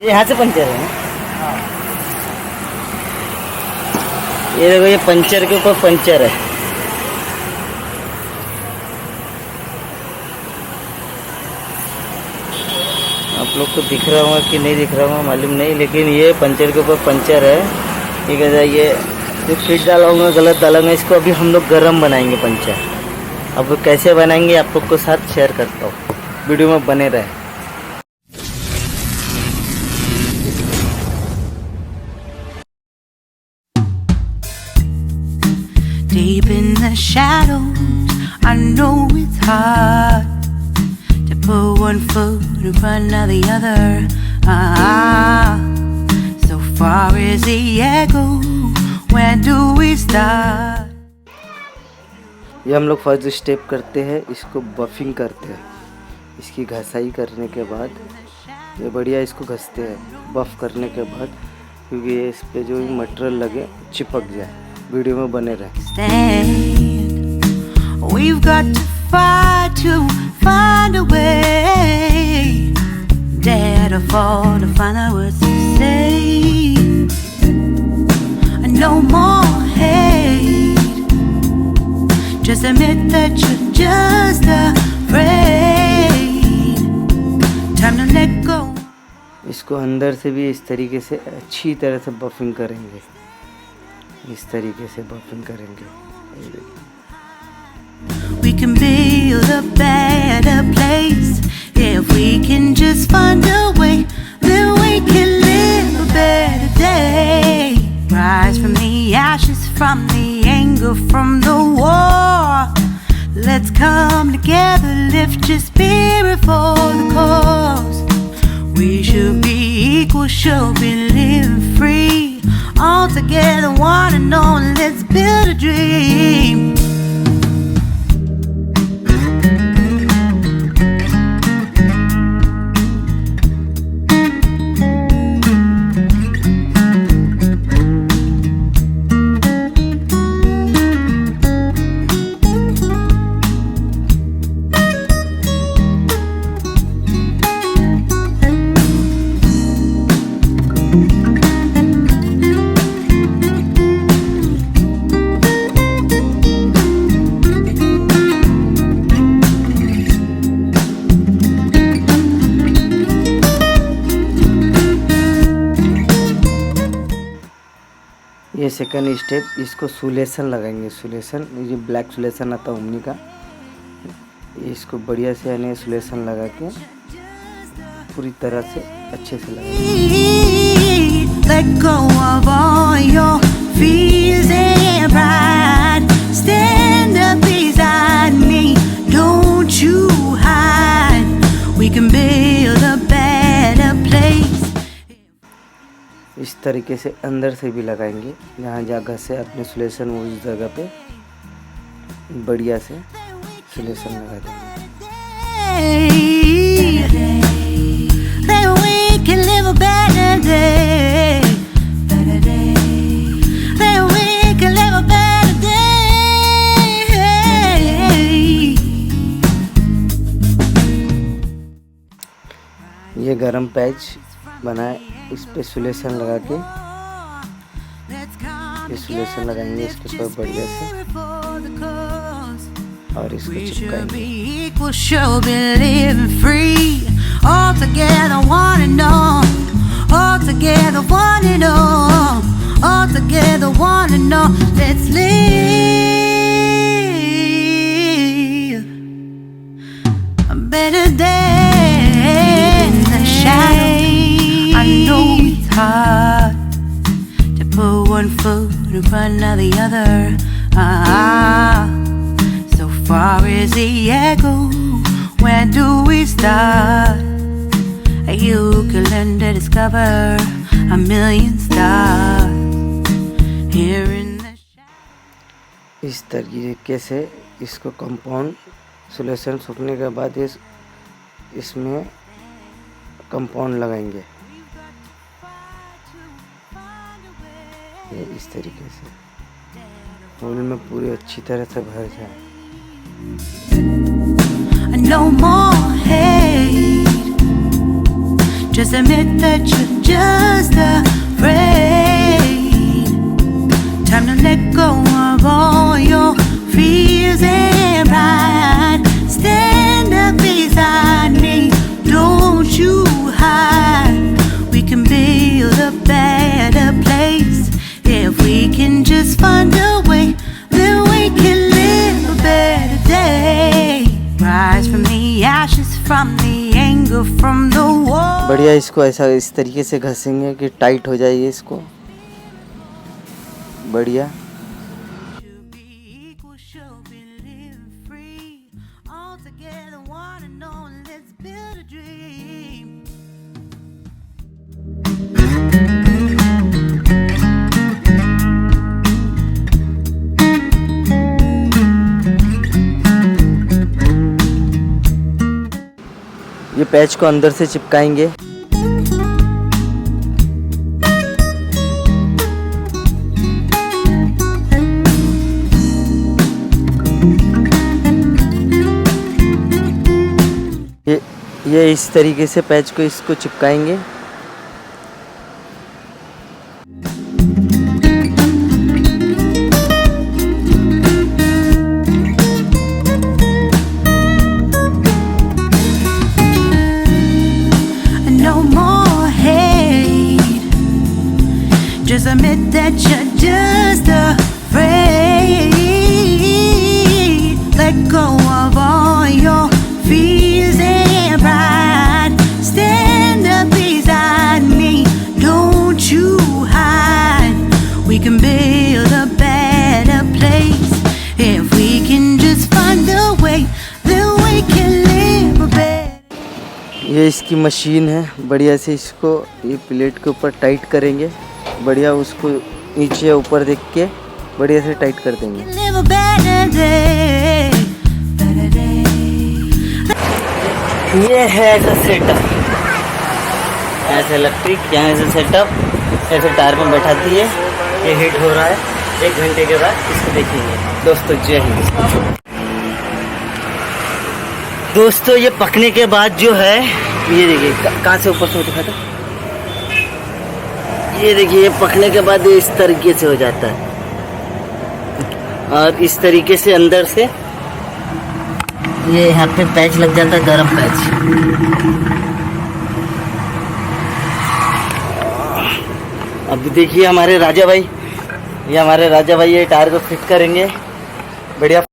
यहाँ से पंचर है ये देखो, ये पंचर के ऊपर पंचर है। आप लोग को दिख रहा होगा कि नहीं दिख रहा होगा मालूम नहीं, लेकिन ये पंचर के ऊपर पंचर है। ये कहता है ये जो फिट डाला होगा गलत डाला होगा, इसको अभी हम लोग गरम बनाएंगे पंचर। अब कैसे बनाएंगे आप लोग को साथ शेयर करता हूँ, वीडियो में बने रहे। Deep in the shadows, I know it's hard to put one foot in front of the other. So far is the echo, where do we start? ये हम लोग फर्स्ट स्टेप करते हैं, इसको बफिंग करते हैं। इसकी घसाई करने के बाद ये बढ़िया इसको घसते हैं बफ करने के बाद, क्योंकि ये इस पे जो भी मटेरियल लगे चिपक जाए। वीडियो में बने रहे। We've got to fight to find a way, dare to fall to find out what to say. No more hate, just admit that you're just afraid. Time to let go. इसको अंदर से भी इस तरीके से अच्छी तरह से बफिंग करेंगे, इस तरीके से बफिंग करेंगे। We can build a better place if we can just find a way. Then we can live a better day. Rise from the ashes, from the anger, from the war. Let's come together, lift your spirit for the cause. We should be equal, should be living free. All together, one and all, let's build a dream. ये second step, इसको solution लगाएंगे। Solution, ये black solution आता है omni का, इसको बढ़िया से यानी सुलेशन लगा के पूरी तरह से अच्छे से लगाएंगे। Let go of all your fears and pride. Stand up beside me, don't you hide. We can build a better place. इस तरीके से अंदर से भी लगाएंगे, जहाँ जगह से अपने सुलेशन वो उस जगह पे बढ़िया से सुलेशन लगा देंगे। Then we can live a better day. Then we can live a better day. ये गरम पैच बनाए, इस पे सुलेशन लगा के ये सुलेशन लगाएंगे इसके ऊपर बढ़िया से और इसको चिपकाएंगे। All together one and all, all together one and all, all together one and all, let's live a better day in the shadow. I know it's hard to put one foot in front of the other. So far is the echo, where do we start? You can learn to discover a million stars here in the shadow. इस तरीके से इसको compound solution सूखने के बाद इसमें compound लगाएंगे ये इस तरीके से होल में पूरी अच्छी तरह से भर जाए। No more hate, just admit that you're बढ़िया इसको ऐसा इस तरीके से घसेंगे कि टाइट हो जाए ये इसको बढ़िया। ये पैच को अंदर से चिपकाएंगे। ये इस तरीके से पैच को इसको चिपकाएंगे। Just admit that you're just afraid. Let go of all your fears and pride. Stand up beside me, don't you hide. We can build a better place if we can just find a way. Then we can live a better. ये इसकी machine है। बढ़िया से इसको ये plate के ऊपर tight करेंगे। बढ़िया उसको नीचे ऊपर देख के बढ़िया से टाइट कर देंगे। ये है ऐसा सेटअप, ऐसे इलेक्ट्रिक यहाँ ऐसे सेटअप ऐसे टायर में बैठा दिए। ये हीट हो रहा है, 1 घंटे के बाद इसको देखेंगे। दोस्तों जय हिंद। दोस्तों ये पकने के बाद जो है ये देखिए कहाँ से ऊपर से दिखा था। ये देखिए ये पकने के बाद ये इस तरीके से हो जाता है और इस तरीके से अंदर से ये यहाँ पे पैच लग जाता है, गरम पैच। अब देखिए हमारे राजा भाई, ये टायर को फिट करेंगे बढ़िया।